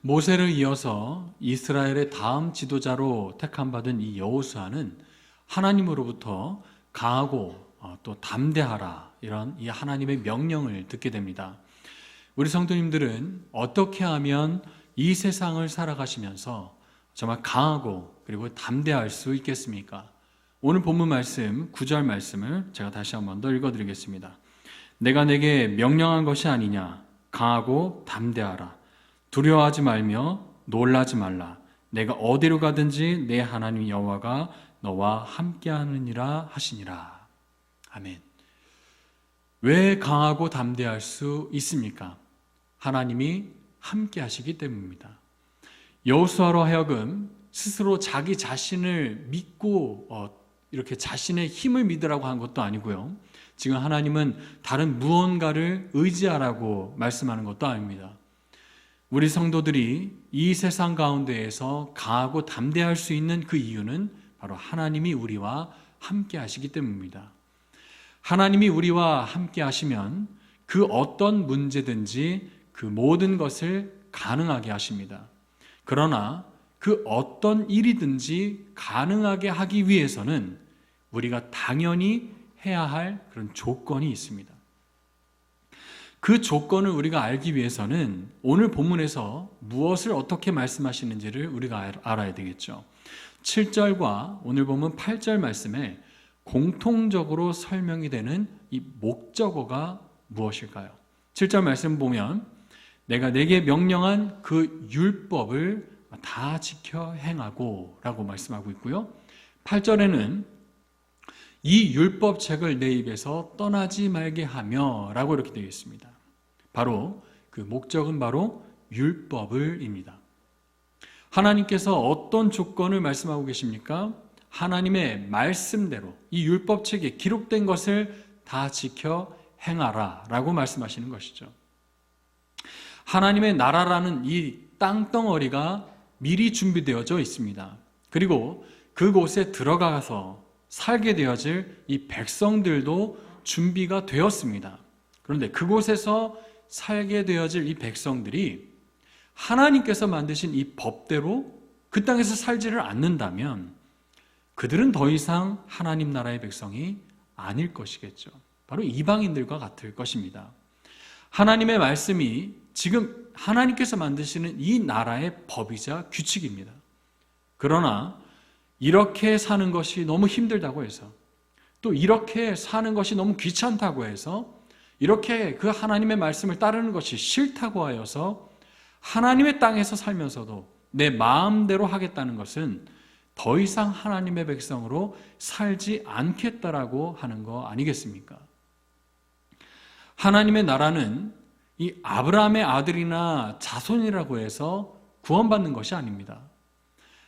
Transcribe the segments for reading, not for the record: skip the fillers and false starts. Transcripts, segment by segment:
모세를 이어서 이스라엘의 다음 지도자로 택함받은 이 여호수아는 하나님으로부터 강하고 또 담대하라, 이런 이 하나님의 명령을 듣게 됩니다. 우리 성도님들은 어떻게 하면 이 세상을 살아가시면서 정말 강하고 그리고 담대할 수 있겠습니까? 오늘 본문 말씀 9절 말씀을 제가 다시 한번 더 읽어드리겠습니다. 내가 내게 명령한 것이 아니냐? 강하고 담대하라. 두려워하지 말며 놀라지 말라. 내가 어디로 가든지 내 하나님 여호와가 너와 함께하느니라 하시니라. 아멘. 왜 강하고 담대할 수 있습니까? 하나님이 함께 하시기 때문입니다. 여호수아로 하여금 스스로 자기 자신을 믿고 이렇게 자신의 힘을 믿으라고 한 것도 아니고요. 지금 하나님은 다른 무언가를 의지하라고 말씀하는 것도 아닙니다. 우리 성도들이 이 세상 가운데에서 강하고 담대할 수 있는 그 이유는 바로 하나님이 우리와 함께 하시기 때문입니다. 하나님이 우리와 함께 하시면 그 어떤 문제든지 그 모든 것을 가능하게 하십니다. 그러나 그 어떤 일이든지 가능하게 하기 위해서는 우리가 당연히 해야 할 그런 조건이 있습니다. 그 조건을 우리가 알기 위해서는 오늘 본문에서 무엇을 어떻게 말씀하시는지를 우리가 알아야 되겠죠. 7절과 오늘 본문 8절 말씀에 공통적으로 설명이 되는 이 목적어가 무엇일까요? 7절 말씀 보면 내가 내게 명령한 그 율법을 다 지켜 행하고 라고 말씀하고 있고요. 8절에는 이 율법책을 내 입에서 떠나지 말게 하며 라고 이렇게 되어 있습니다. 바로 그 목적은 바로 율법을입니다. 하나님께서 어떤 조건을 말씀하고 계십니까? 하나님의 말씀대로 이 율법책에 기록된 것을 다 지켜 행하라 라고 말씀하시는 것이죠. 하나님의 나라라는 이 땅덩어리가 미리 준비되어져 있습니다. 그리고 그곳에 들어가서 살게 되어질 이 백성들도 준비가 되었습니다. 그런데 그곳에서 살게 되어질 이 백성들이 하나님께서 만드신 이 법대로 그 땅에서 살지를 않는다면 그들은 더 이상 하나님 나라의 백성이 아닐 것이겠죠. 바로 이방인들과 같을 것입니다. 하나님의 말씀이 지금 하나님께서 만드시는 이 나라의 법이자 규칙입니다. 그러나 이렇게 사는 것이 너무 힘들다고 해서, 또 이렇게 사는 것이 너무 귀찮다고 해서, 이렇게 그 하나님의 말씀을 따르는 것이 싫다고 하여서 하나님의 땅에서 살면서도 내 마음대로 하겠다는 것은 더 이상 하나님의 백성으로 살지 않겠다라고 하는 거 아니겠습니까? 하나님의 나라는 이 아브라함의 아들이나 자손이라고 해서 구원받는 것이 아닙니다.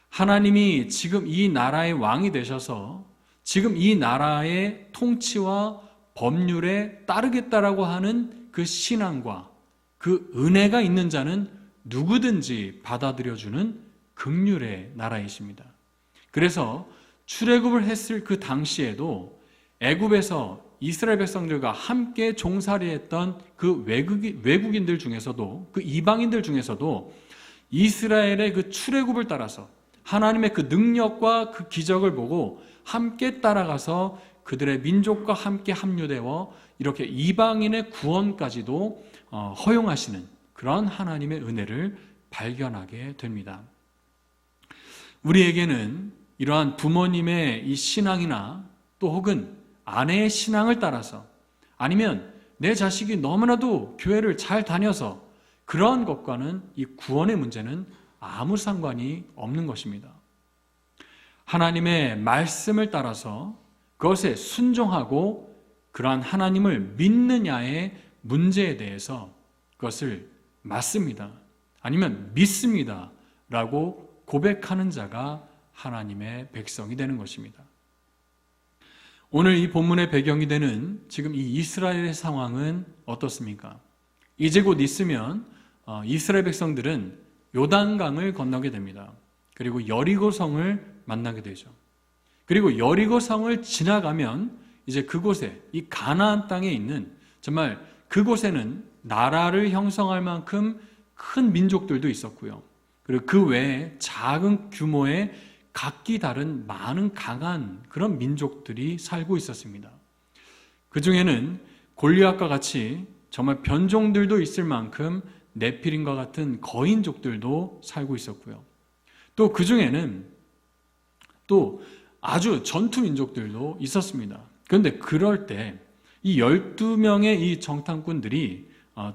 하나님이 지금 이 나라의 왕이 되셔서 지금 이 나라의 통치와 법률에 따르겠다라고 하는 그 신앙과 그 은혜가 있는 자는 누구든지 받아들여주는 긍휼의 나라이십니다. 그래서 출애굽을 했을 그 당시에도 애굽에서 이스라엘 백성들과 함께 종살이했던 그 외국인들 중에서도, 그 이방인들 중에서도 이스라엘의 그 출애굽을 따라서 하나님의 그 능력과 그 기적을 보고 함께 따라가서 그들의 민족과 함께 합류되어 이렇게 이방인의 구원까지도 허용하시는 그런 하나님의 은혜를 발견하게 됩니다. 우리에게는 이러한 부모님의 이 신앙이나 또 혹은 아내의 신앙을 따라서, 아니면 내 자식이 너무나도 교회를 잘 다녀서 그러한 것과는 이 구원의 문제는 아무 상관이 없는 것입니다. 하나님의 말씀을 따라서 그것에 순종하고 그러한 하나님을 믿느냐의 문제에 대해서 그것을 맞습니다, 아니면 믿습니다 라고 고백하는 자가 하나님의 백성이 되는 것입니다. 오늘 이 본문의 배경이 되는 지금 이 이스라엘의 상황은 어떻습니까? 이제 곧 있으면 이스라엘 백성들은 요단강을 건너게 됩니다. 그리고 여리고성을 만나게 되죠. 그리고 여리고성을 지나가면 이제 그곳에, 이 가나안 땅에 있는, 정말 그곳에는 나라를 형성할 만큼 큰 민족들도 있었고요. 그리고 그 외에 작은 규모의 각기 다른 많은 강한 그런 민족들이 살고 있었습니다. 그 중에는 골리앗과 같이 정말 변종들도 있을 만큼 네피림과 같은 거인족들도 살고 있었고요. 또 그 중에는 또 아주 전투 민족들도 있었습니다. 그런데 그럴 때 이 12명의 이 정탐꾼들이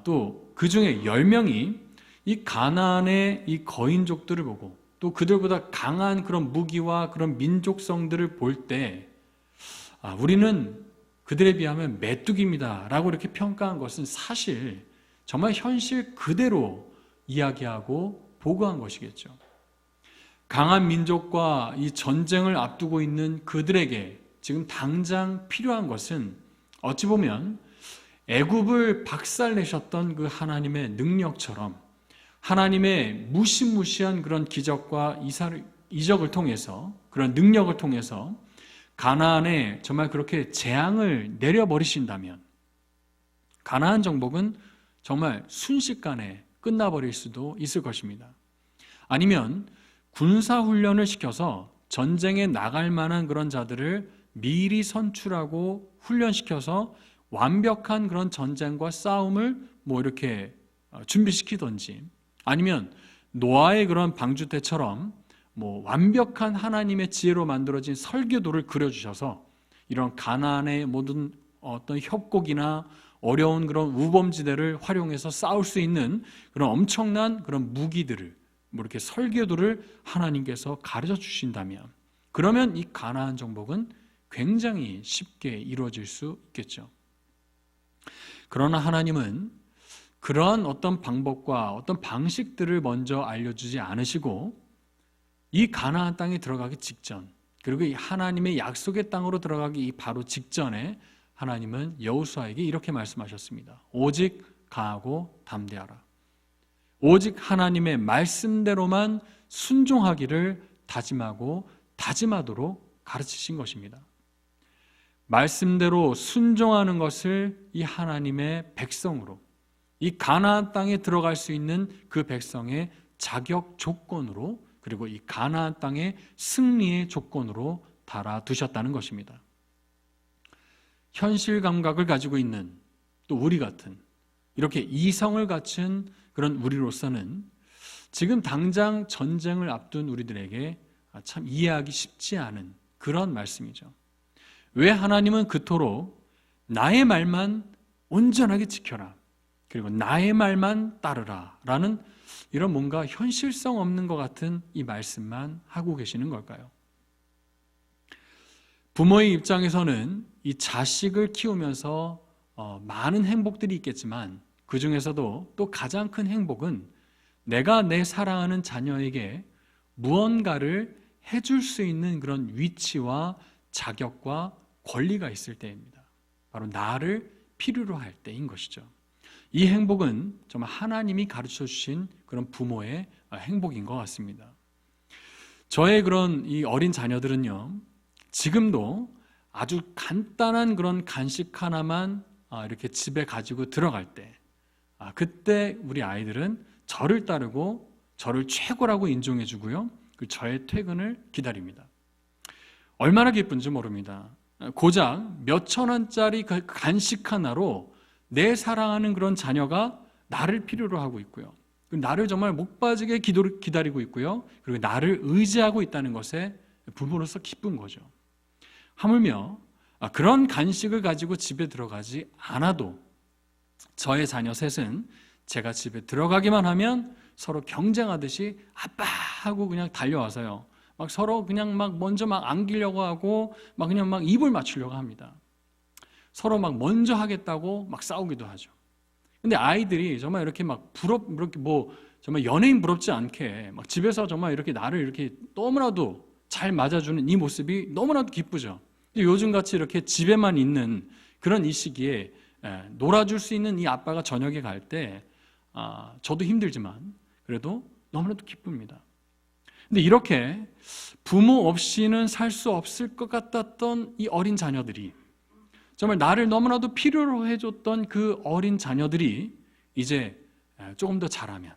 또 그 중에 10명이 이 가나안의 이 거인족들을 보고 또 그들보다 강한 그런 무기와 그런 민족성들을 볼 때 우리는 그들에 비하면 메뚜기입니다 라고 이렇게 평가한 것은 사실 정말 현실 그대로 이야기하고 보고한 것이겠죠. 강한 민족과 이 전쟁을 앞두고 있는 그들에게 지금 당장 필요한 것은 어찌 보면 애굽을 박살내셨던 그 하나님의 능력처럼 하나님의 무시무시한 그런 기적과 이적을 통해서 그런 능력을 통해서 가나안에 정말 그렇게 재앙을 내려버리신다면 가나안 정복은 정말 순식간에 끝나버릴 수도 있을 것입니다. 아니면 군사훈련을 시켜서 전쟁에 나갈 만한 그런 자들을 미리 선출하고 훈련시켜서 완벽한 그런 전쟁과 싸움을 이렇게 준비시키든지 아니면 노아의 그런 방주 때처럼 완벽한 하나님의 지혜로 만들어진 설계도를 그려주셔서 이런 가나안의 모든 어떤 협곡이나 어려운 그런 우범지대를 활용해서 싸울 수 있는 그런 엄청난 그런 무기들을 이렇게 설계도를 하나님께서 가르쳐 주신다면 그러면 이 가나안 정복은 굉장히 쉽게 이루어질 수 있겠죠. 그러나 하나님은 그러한 어떤 방법과 어떤 방식들을 먼저 알려주지 않으시고 이 가나안 땅에 들어가기 직전 그리고 이 하나님의 약속의 땅으로 들어가기 바로 직전에 하나님은 여호수아에게 이렇게 말씀하셨습니다. 오직 강하고 담대하라. 오직 하나님의 말씀대로만 순종하기를 다짐하고 다짐하도록 가르치신 것입니다. 말씀대로 순종하는 것을 이 하나님의 백성으로 이 가나안 땅에 들어갈 수 있는 그 백성의 자격 조건으로 그리고 이 가나안 땅의 승리의 조건으로 달아두셨다는 것입니다. 현실 감각을 가지고 있는 또 우리 같은 이렇게 이성을 갖춘 그런 우리로서는 지금 당장 전쟁을 앞둔 우리들에게 참 이해하기 쉽지 않은 그런 말씀이죠. 왜 하나님은 그토록 나의 말만 온전하게 지켜라 그리고 나의 말만 따르라 라는 이런 뭔가 현실성 없는 것 같은 이 말씀만 하고 계시는 걸까요? 부모의 입장에서는 이 자식을 키우면서 많은 행복들이 있겠지만 그 중에서도 또 가장 큰 행복은 내가 내 사랑하는 자녀에게 무언가를 해줄 수 있는 그런 위치와 자격과 권리가 있을 때입니다. 바로 나를 필요로 할 때인 것이죠. 이 행복은 정말 하나님이 가르쳐 주신 그런 부모의 행복인 것 같습니다. 저의 그런 이 어린 자녀들은요, 지금도 아주 간단한 그런 간식 하나만 이렇게 집에 가지고 들어갈 때, 그때 우리 아이들은 저를 따르고 저를 최고라고 인정해 주고요, 저의 퇴근을 기다립니다. 얼마나 기쁜지 모릅니다. 고작 몇천 원짜리 간식 하나로 내 사랑하는 그런 자녀가 나를 필요로 하고 있고요, 나를 정말 목 빠지게 기다리고 있고요, 그리고 나를 의지하고 있다는 것에 부모로서 기쁜 거죠. 하물며 그런 간식을 가지고 집에 들어가지 않아도 저의 자녀 셋은 제가 집에 들어가기만 하면 서로 경쟁하듯이 아빠 하고 그냥 달려와서요, 막 서로 그냥 막 먼저 막 안기려고 하고 막 그냥 막 입을 맞추려고 합니다. 서로 막 먼저 하겠다고 막 싸우기도 하죠. 근데 아이들이 정말 이렇게 막 이렇게 정말 연예인 부럽지 않게 막 집에서 정말 이렇게 나를 이렇게 너무나도 잘 맞아주는 이 모습이 너무나도 기쁘죠. 요즘같이 이렇게 집에만 있는 그런 이 시기에 놀아줄 수 있는 이 아빠가 저녁에 갈 때 저도 힘들지만 그래도 너무나도 기쁩니다. 근데 이렇게 부모 없이는 살 수 없을 것 같았던 이 어린 자녀들이, 정말 나를 너무나도 필요로 해줬던 그 어린 자녀들이 이제 조금 더 자라면,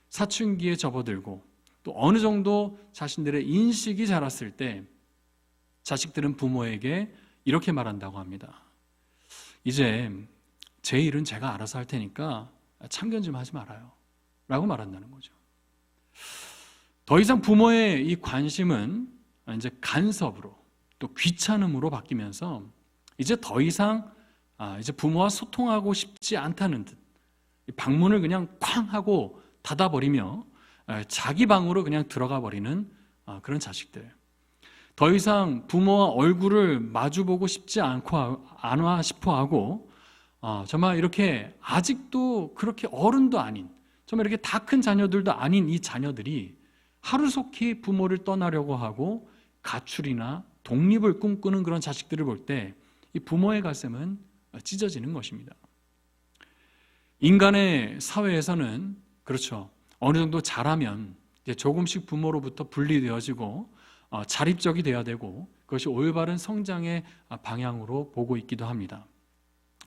사춘기에 접어들고 또 어느 정도 자신들의 인식이 자랐을 때 자식들은 부모에게 이렇게 말한다고 합니다. 이제 제 일은 제가 알아서 할 테니까 참견 좀 하지 말아요 라고 말한다는 거죠. 더 이상 부모의 이 관심은 이제 간섭으로 또 귀찮음으로 바뀌면서 이제 더 이상 이제 부모와 소통하고 싶지 않다는 듯 방문을 그냥 쾅 하고 닫아버리며 자기 방으로 그냥 들어가 버리는 그런 자식들. 더 이상 부모와 얼굴을 마주보고 싶지 않아 싶어 하고 정말 이렇게 아직도 그렇게 어른도 아닌 정말 이렇게 다 큰 자녀들도 아닌 이 자녀들이 하루속히 부모를 떠나려고 하고 가출이나 독립을 꿈꾸는 그런 자식들을 볼 때 이 부모의 가슴은 찢어지는 것입니다. 인간의 사회에서는 그렇죠. 어느 정도 자라면 이제 조금씩 부모로부터 분리되어지고 자립적이 되어야 되고 그것이 올바른 성장의 방향으로 보고 있기도 합니다.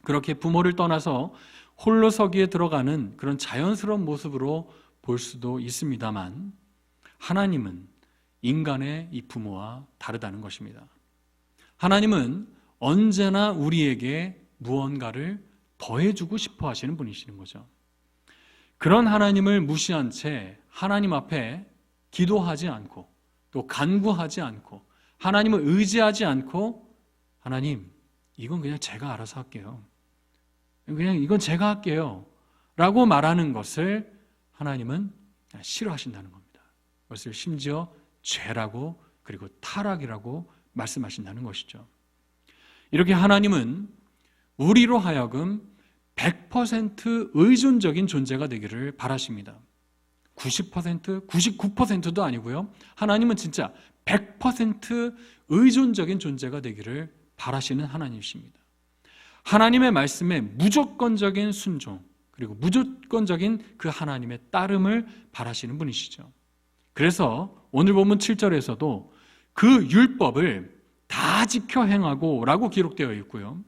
그렇게 부모를 떠나서 홀로 서기에 들어가는 그런 자연스러운 모습으로 볼 수도 있습니다만 하나님은 인간의 이 부모와 다르다는 것입니다. 하나님은 언제나 우리에게 무언가를 더해주고 싶어 하시는 분이시는 거죠. 그런 하나님을 무시한 채 하나님 앞에 기도하지 않고 또 간구하지 않고 하나님을 의지하지 않고 하나님 이건 그냥 제가 알아서 할게요. 그냥 이건 제가 할게요 라고 말하는 것을 하나님은 싫어하신다는 겁니다. 그것을 심지어 죄라고 그리고 타락이라고 말씀하신다는 것이죠. 이렇게 하나님은 우리로 하여금 100% 의존적인 존재가 되기를 바라십니다. 90%, 99%도 아니고요. 하나님은 진짜 100% 의존적인 존재가 되기를 바라시는 하나님이십니다. 하나님의 말씀에 무조건적인 순종 그리고 무조건적인 그 하나님의 따름을 바라시는 분이시죠. 그래서 오늘 본문 7절에서도 그 율법을 다 지켜 행하고 라고 기록되어 있고요.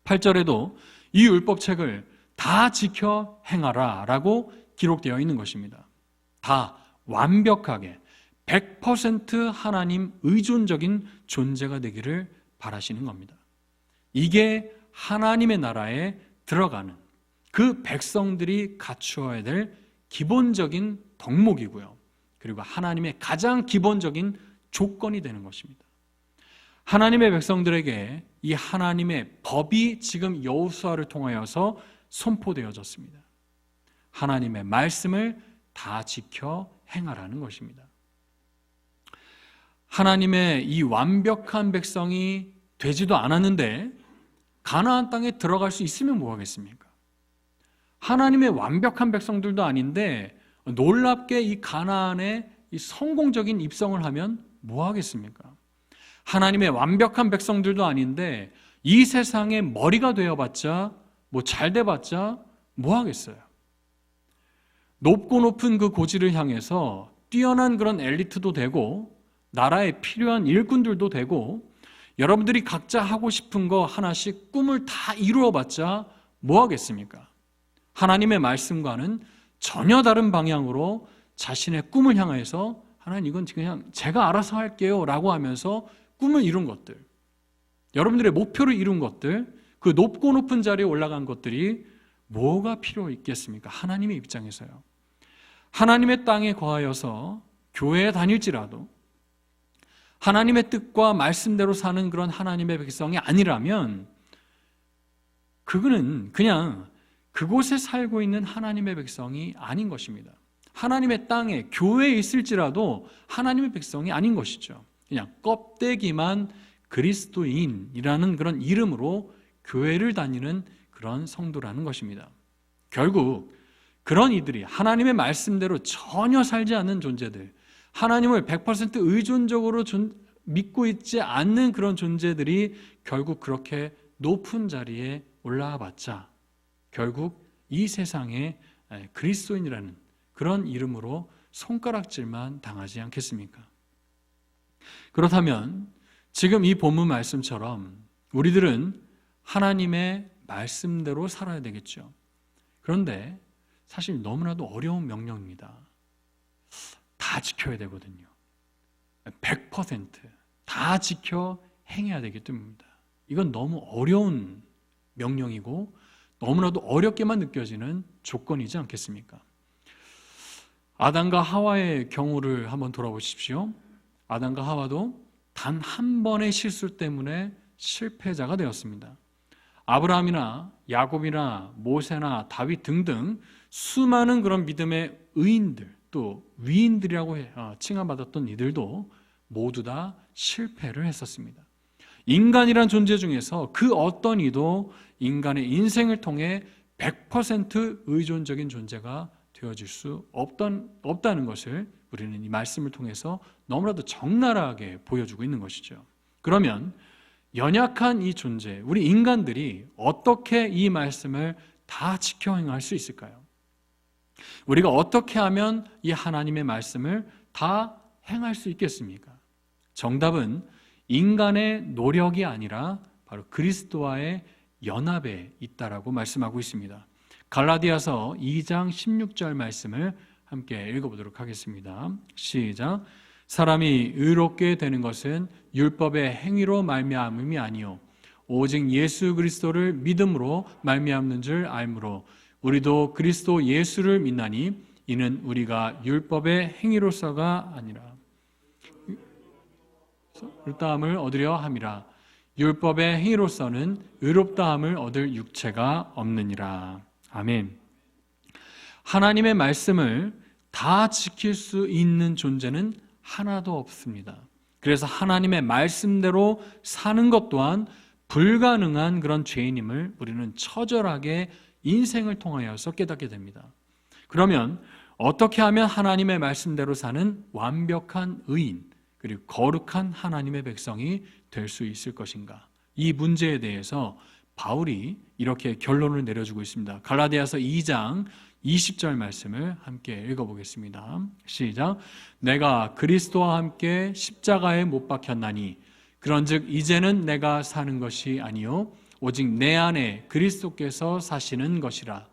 8절에도 이 율법책을 다 지켜 행하라 라고 기록되어 있는 것입니다. 다 완벽하게 100% 하나님 의존적인 존재가 되기를 바라시는 겁니다. 이게 하나님의 나라에 들어가는 그 백성들이 갖추어야 될 기본적인 덕목이고요. 그리고 하나님의 가장 기본적인 조건이 되는 것입니다. 하나님의 백성들에게 이 하나님의 법이 지금 여호수아를 통하여서 선포되어졌습니다. 하나님의 말씀을 다 지켜 행하라는 것입니다. 하나님의 이 완벽한 백성이 되지도 않았는데 가나안 땅에 들어갈 수 있으면 뭐 하겠습니까? 하나님의 완벽한 백성들도 아닌데 놀랍게 이 가나안에 이 성공적인 입성을 하면 뭐 하겠습니까? 하나님의 완벽한 백성들도 아닌데 이 세상의 머리가 되어봤자 뭐 잘 돼봤자 뭐 하겠어요? 높고 높은 그 고지를 향해서 뛰어난 그런 엘리트도 되고 나라에 필요한 일꾼들도 되고 여러분들이 각자 하고 싶은 거 하나씩 꿈을 다 이루어봤자 뭐 하겠습니까? 하나님의 말씀과는 전혀 다른 방향으로 자신의 꿈을 향해서 하나님 이건 그냥 제가 알아서 할게요 라고 하면서 꿈을 이룬 것들, 여러분들의 목표를 이룬 것들, 그 높고 높은 자리에 올라간 것들이 뭐가 필요 있겠습니까? 하나님의 입장에서요. 하나님의 땅에 거하여서 교회에 다닐지라도 하나님의 뜻과 말씀대로 사는 그런 하나님의 백성이 아니라면 그거는 그냥 그곳에 살고 있는 하나님의 백성이 아닌 것입니다. 하나님의 땅에 교회에 있을지라도 하나님의 백성이 아닌 것이죠. 그냥 껍데기만 그리스도인이라는 그런 이름으로 교회를 다니는 그런 성도라는 것입니다. 결국 그런 이들이 하나님의 말씀대로 전혀 살지 않는 존재들, 하나님을 100% 의존적으로 믿고 있지 않는 그런 존재들이 결국 그렇게 높은 자리에 올라와 봤자 결국 이 세상에 그리스도인이라는 그런 이름으로 손가락질만 당하지 않겠습니까? 그렇다면 지금 이 본문 말씀처럼 우리들은 하나님의 말씀대로 살아야 되겠죠. 그런데 사실 너무나도 어려운 명령입니다. 다 지켜야 되거든요. 100%다 지켜 행해야 되기 때문입니다. 이건 너무 어려운 명령이고 너무나도 어렵게만 느껴지는 조건이지 않겠습니까? 아담과 하와의 경우를 한번 돌아보십시오. 아담과 하와도 단 한 번의 실수 때문에 실패자가 되었습니다. 아브라함이나 야곱이나 모세나 다윗 등등 수많은 그런 믿음의 의인들, 또 위인들이라고 칭함받았던 이들도 모두 다 실패를 했었습니다. 인간이란 존재 중에서 그 어떤 이도 인간의 인생을 통해 100% 의존적인 존재가 되어질 수 없다는 것을 우리는 이 말씀을 통해서 너무나도 적나라하게 보여주고 있는 것이죠. 그러면 연약한 이 존재, 우리 인간들이 어떻게 이 말씀을 다 지켜 행할 수 있을까요? 우리가 어떻게 하면 이 하나님의 말씀을 다 행할 수 있겠습니까? 정답은 인간의 노력이 아니라 바로 그리스도와의 연합에 있다라고 말씀하고 있습니다. 갈라디아서 2장 16절 말씀을 함께 읽어보도록 하겠습니다. 시작. 사람이 의롭게 되는 것은 율법의 행위로 말미암음이 아니요 오직 예수 그리스도를 믿음으로 말미암는 줄 알므로 우리도 그리스도 예수를 믿나니 이는 우리가 율법의 행위로서가 아니라 의롭다함을 얻으려 함이라. 율법의 행위로서는 의롭다함을 얻을 육체가 없느니라. 아멘. 하나님의 말씀을 다 지킬 수 있는 존재는 하나도 없습니다. 그래서 하나님의 말씀대로 사는 것 또한 불가능한 그런 죄인임을 우리는 처절하게 인생을 통하여서 깨닫게 됩니다. 그러면 어떻게 하면 하나님의 말씀대로 사는 완벽한 의인 그리고 거룩한 하나님의 백성이 될 수 있을 것인가? 이 문제에 대해서 바울이 이렇게 결론을 내려주고 있습니다. 갈라디아서 2장 20절 말씀을 함께 읽어보겠습니다. 시작. 내가 그리스도와 함께 십자가에 못 박혔나니 그런즉 이제는 내가 사는 것이 아니요 오직 내 안에 그리스도께서 사시는 것이라.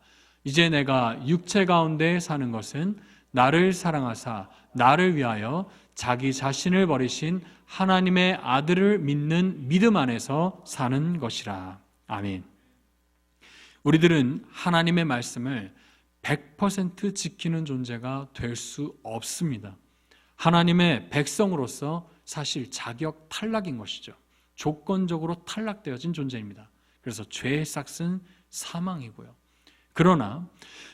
이제 내가 육체 가운데 사는 것은 나를 사랑하사 나를 위하여 자기 자신을 버리신 하나님의 아들을 믿는 믿음 안에서 사는 것이라. 아멘. 우리들은 하나님의 말씀을 100% 지키는 존재가 될 수 없습니다. 하나님의 백성으로서 사실 자격 탈락인 것이죠. 조건적으로 탈락되어진 존재입니다. 그래서 죄의 삭은 사망이고요. 그러나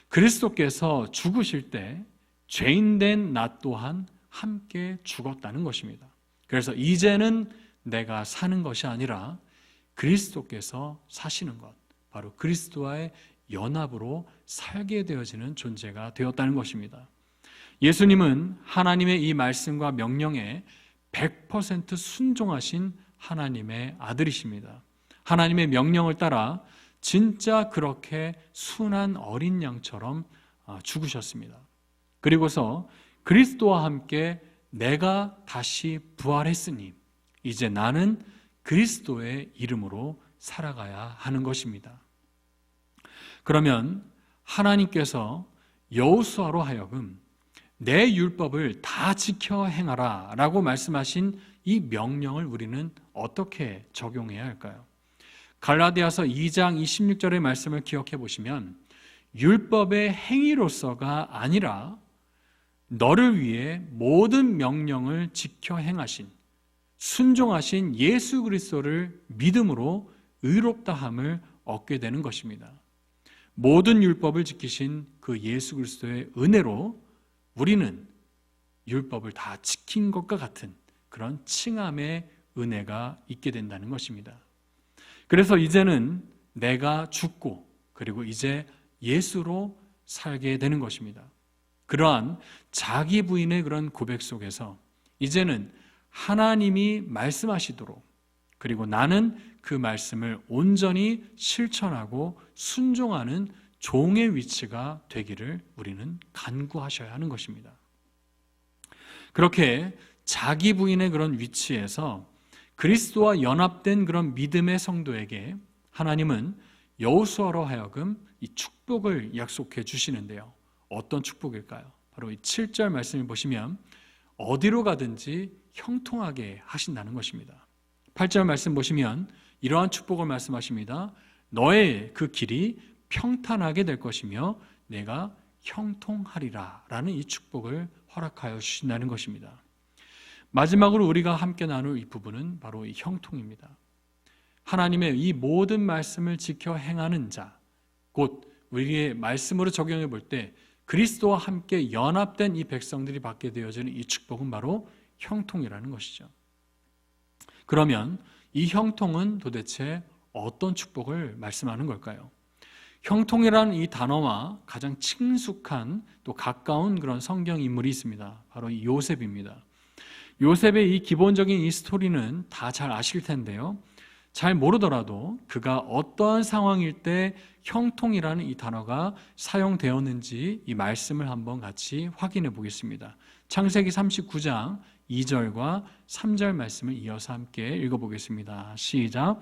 그리스도께서 죽으실 때 죄인된 나 또한 함께 죽었다는 것입니다. 그래서 이제는 내가 사는 것이 아니라 그리스도께서 사시는 것, 바로 그리스도와의 연합으로 살게 되어지는 존재가 되었다는 것입니다. 예수님은 하나님의 이 말씀과 명령에 100% 순종하신 하나님의 아들이십니다. 하나님의 명령을 따라 진짜 그렇게 순한 어린 양처럼 죽으셨습니다. 그리고서 그리스도와 함께 내가 다시 부활했으니 이제 나는 그리스도의 이름으로 살아가야 하는 것입니다. 그러면 하나님께서 여호수아로 하여금 내 율법을 다 지켜 행하라 라고 말씀하신 이 명령을 우리는 어떻게 적용해야 할까요? 갈라디아서 2장 26절의 말씀을 기억해 보시면 율법의 행위로서가 아니라 너를 위해 모든 명령을 지켜 행하신 순종하신 예수 그리스도를 믿음으로 의롭다함을 얻게 되는 것입니다. 모든 율법을 지키신 그 예수 그리스도의 은혜로 우리는 율법을 다 지킨 것과 같은 그런 칭함의 은혜가 있게 된다는 것입니다. 그래서 이제는 내가 죽고 그리고 이제 예수로 살게 되는 것입니다. 그러한 자기 부인의 그런 고백 속에서 이제는 하나님이 말씀하시도록 그리고 나는 그 말씀을 온전히 실천하고 순종하는 종의 위치가 되기를 우리는 간구하셔야 하는 것입니다. 그렇게 자기 부인의 그런 위치에서 그리스도와 연합된 그런 믿음의 성도에게 하나님은 여호수아로 하여금 이 축복을 약속해 주시는데요. 어떤 축복일까요? 바로 이 7절 말씀을 보시면 어디로 가든지 형통하게 하신다는 것입니다. 8절 말씀 보시면 이러한 축복을 말씀하십니다. 너의 그 길이 평탄하게 될 것이며 내가 형통하리라 라는 이 축복을 허락하여 주신다는 것입니다. 마지막으로 우리가 함께 나눌 이 부분은 바로 이 형통입니다. 하나님의 이 모든 말씀을 지켜 행하는 자, 곧 우리의 말씀으로 적용해 볼 때 그리스도와 함께 연합된 이 백성들이 받게 되어지는 이 축복은 바로 형통이라는 것이죠. 그러면 이 형통은 도대체 어떤 축복을 말씀하는 걸까요? 형통이라는 이 단어와 가장 친숙한 또 가까운 그런 성경 인물이 있습니다. 바로 이 요셉입니다. 요셉의 이 기본적인 이 스토리는 다 잘 아실 텐데요. 잘 모르더라도 그가 어떠한 상황일 때 형통이라는 이 단어가 사용되었는지 이 말씀을 한번 같이 확인해 보겠습니다. 창세기 39장 2절과 3절 말씀을 이어서 함께 읽어보겠습니다. 시작.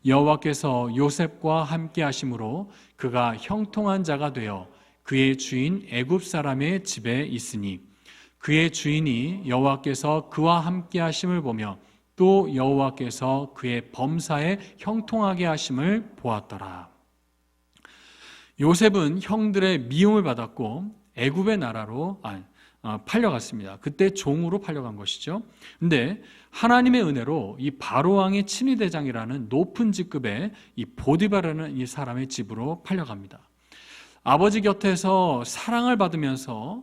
여호와께서 요셉과 함께 하심으로 그가 형통한 자가 되어 그의 주인 애굽 사람의 집에 있으니 그의 주인이 여호와께서 그와 함께 하심을 보며 또 여호와께서 그의 범사에 형통하게 하심을 보았더라. 요셉은 형들의 미움을 받았고 애굽의 나라로 팔려갔습니다. 그때 종으로 팔려간 것이죠. 근데 하나님의 은혜로 이 바로왕의 친위대장이라는 높은 직급의 이 보디바라는 이 사람의 집으로 팔려갑니다. 아버지 곁에서 사랑을 받으면서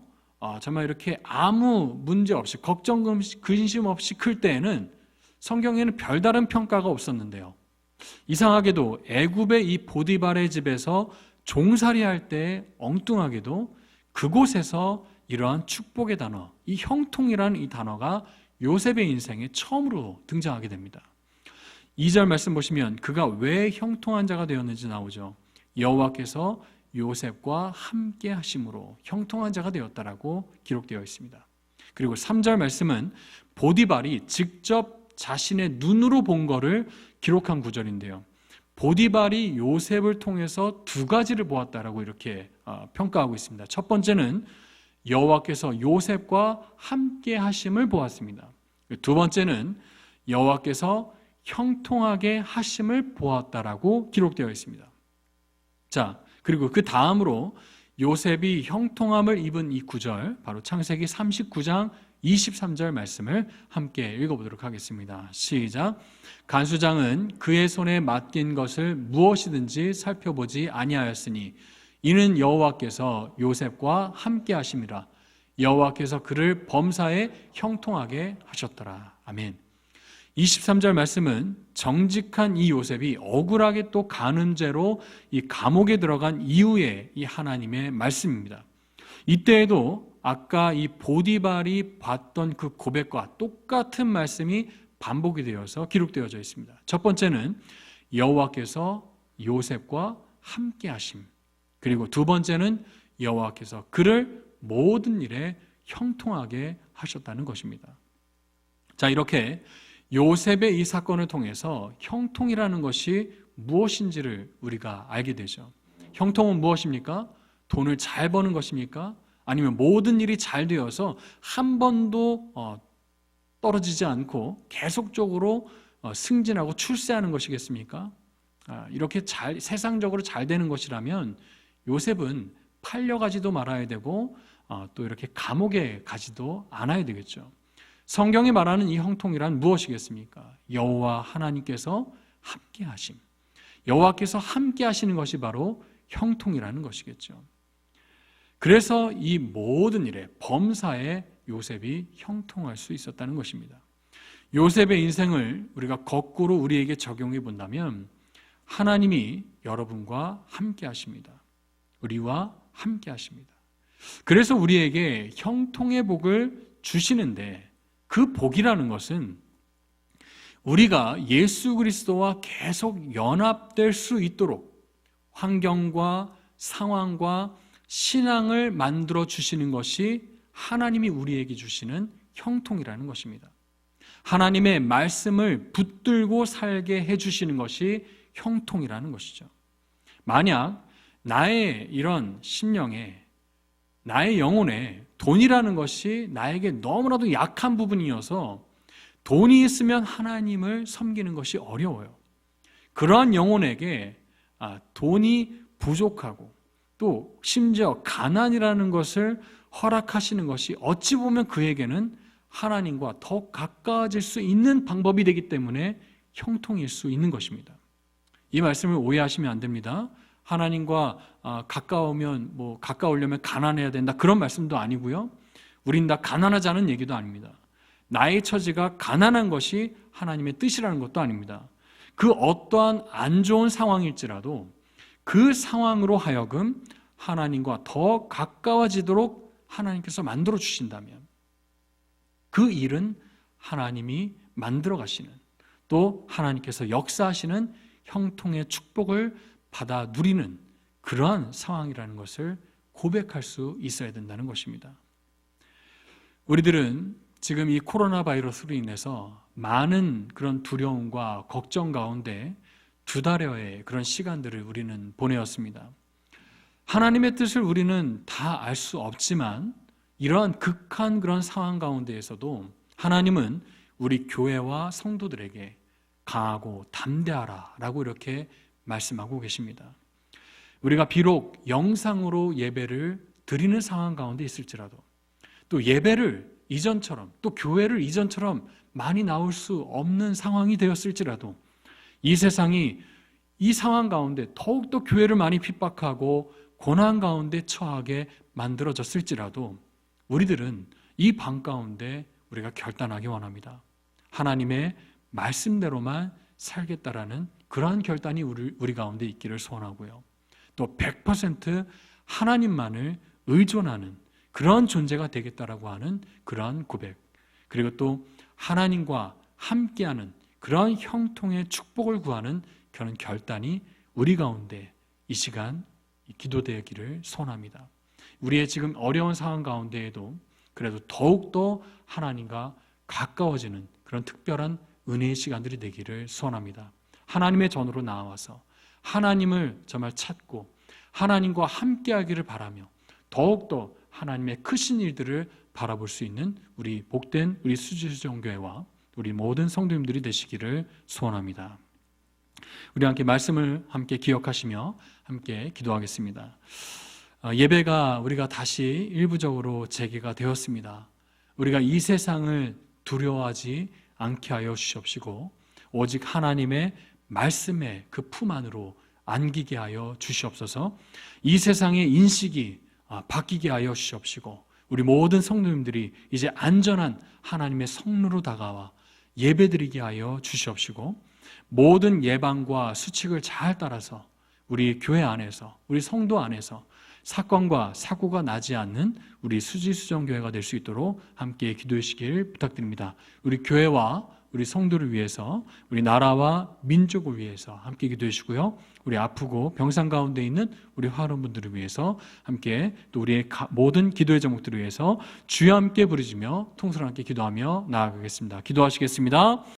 정말 이렇게 아무 문제 없이 걱정 근심 없이 클 때에는 성경에는 별다른 평가가 없었는데요. 이상하게도 애굽의 이 보디발의 집에서 종살이할 때 엉뚱하게도 그곳에서 이러한 축복의 단어, 이 형통이라는 이 단어가 요셉의 인생에 처음으로 등장하게 됩니다. 2절 말씀 보시면 그가 왜 형통한 자가 되었는지 나오죠. 여호와께서 요셉과 함께 하심으로 형통한 자가 되었다라고 기록되어 있습니다. 그리고 3절 말씀은 보디발이 직접 자신의 눈으로 본 것을 기록한 구절인데요. 보디발이 요셉을 통해서 두 가지를 보았다라고 이렇게 평가하고 있습니다. 첫 번째는 여호와께서 요셉과 함께 하심을 보았습니다. 두 번째는 여호와께서 형통하게 하심을 보았다라고 기록되어 있습니다. 자, 그리고 그 다음으로 요셉이 형통함을 입은 이 구절, 바로 창세기 39장 23절 말씀을 함께 읽어보도록 하겠습니다. 시작. 간수장은 그의 손에 맡긴 것을 무엇이든지 살펴보지 아니하였으니 이는 여호와께서 요셉과 함께 하심이라. 여호와께서 그를 범사에 형통하게 하셨더라. 아멘. 23절 말씀은 정직한 이 요셉이 억울하게 또 간음죄로 이 감옥에 들어간 이후에 이 하나님의 말씀입니다. 이때에도 아까 이 보디발이 봤던 그 고백과 똑같은 말씀이 반복이 되어서 기록되어져 있습니다. 첫 번째는 여호와께서 요셉과 함께 하심, 그리고 두 번째는 여호와께서 그를 모든 일에 형통하게 하셨다는 것입니다. 자, 이렇게 요셉의 이 사건을 통해서 형통이라는 것이 무엇인지를 우리가 알게 되죠. 형통은 무엇입니까? 돈을 잘 버는 것입니까? 아니면 모든 일이 잘 되어서 한 번도 떨어지지 않고 계속적으로 승진하고 출세하는 것이겠습니까? 이렇게 세상적으로 잘 되는 것이라면 요셉은 팔려가지도 말아야 되고 또 이렇게 감옥에 가지도 않아야 되겠죠. 성경이 말하는 이 형통이란 무엇이겠습니까? 여호와 하나님께서 함께 하심. 여호와께서 함께 하시는 것이 바로 형통이라는 것이겠죠. 그래서 이 모든 일에 범사에 요셉이 형통할 수 있었다는 것입니다. 요셉의 인생을 우리가 거꾸로 우리에게 적용해 본다면 하나님이 여러분과 함께 하십니다. 우리와 함께 하십니다. 그래서 우리에게 형통의 복을 주시는데 그 복이라는 것은 우리가 예수 그리스도와 계속 연합될 수 있도록 환경과 상황과 신앙을 만들어 주시는 것이 하나님이 우리에게 주시는 형통이라는 것입니다. 하나님의 말씀을 붙들고 살게 해주시는 것이 형통이라는 것이죠. 만약 나의 이런 심령에, 나의 영혼에 돈이라는 것이 나에게 너무나도 약한 부분이어서 돈이 있으면 하나님을 섬기는 것이 어려워요. 그러한 영혼에게 돈이 부족하고 또 심지어 가난이라는 것을 허락하시는 것이 어찌 보면 그에게는 하나님과 더 가까워질 수 있는 방법이 되기 때문에 형통일 수 있는 것입니다. 이 말씀을 오해하시면 안 됩니다. 하나님과 가까우려면 가난해야 된다, 그런 말씀도 아니고요. 우린 다 가난하지 않은 얘기도 아닙니다. 나의 처지가 가난한 것이 하나님의 뜻이라는 것도 아닙니다. 그 어떠한 안 좋은 상황일지라도 그 상황으로 하여금 하나님과 더 가까워지도록 하나님께서 만들어 주신다면 그 일은 하나님이 만들어 가시는, 또 하나님께서 역사하시는 형통의 축복을 받아 누리는 그러한 상황이라는 것을 고백할 수 있어야 된다는 것입니다. 우리들은 지금 이 코로나 바이러스로 인해서 많은 그런 두려움과 걱정 가운데 2달여의 그런 시간들을 우리는 보내었습니다. 하나님의 뜻을 우리는 다 알 수 없지만 이러한 극한 그런 상황 가운데에서도 하나님은 우리 교회와 성도들에게 강하고 담대하라 라고 이렇게 말씀하고 계십니다. 우리가 비록 영상으로 예배를 드리는 상황 가운데 있을지라도, 또 예배를 이전처럼, 또 교회를 이전처럼 많이 나올 수 없는 상황이 되었을지라도, 이 세상이 이 상황 가운데 더욱더 교회를 많이 핍박하고 고난 가운데 처하게 만들어졌을지라도 우리들은 이 방 가운데 우리가 결단하기 원합니다. 하나님의 말씀대로만 살겠다라는 그러한 결단이 우리 가운데 있기를 소원하고요. 또 100% 하나님만을 의존하는 그런 존재가 되겠다라고 하는 그러한 고백, 그리고 또 하나님과 함께하는 그러한 형통의 축복을 구하는 그런 결단이 우리 가운데 이 시간 기도되기를 소원합니다. 우리의 지금 어려운 상황 가운데에도 그래도 더욱더 하나님과 가까워지는 그런 특별한 은혜의 시간들이 되기를 소원합니다. 하나님의 전으로 나와서 하나님을 정말 찾고 하나님과 함께하기를 바라며 더욱더 하나님의 크신 일들을 바라볼 수 있는 우리 복된 우리 수지수정교회와 우리 모든 성도님들이 되시기를 소원합니다. 우리 함께 말씀을 함께 기억하시며 함께 기도하겠습니다. 예배가 우리가 다시 일부적으로 재개가 되었습니다. 우리가 이 세상을 두려워하지 않게 하여 주시옵시고 오직 하나님의 말씀의 그 품 안으로 안기게 하여 주시옵소서. 이 세상의 인식이 바뀌게 하여 주시옵시고 우리 모든 성도님들이 이제 안전한 하나님의 성루로 다가와 예배드리게 하여 주시옵시고 모든 예방과 수칙을 잘 따라서 우리 교회 안에서 우리 성도 안에서 사건과 사고가 나지 않는 우리 수지수정교회가 될 수 있도록 함께 기도해 주시길 부탁드립니다. 우리 교회와 우리 성도를 위해서, 우리 나라와 민족을 위해서 함께 기도해 주시고요. 우리 아프고 병상 가운데 있는 우리 화원분들을 위해서 함께 또 우리의 모든 기도의 제목들을 위해서 주여 함께 부르짖며 통성으로 함께 기도하며 나아가겠습니다. 기도하시겠습니다.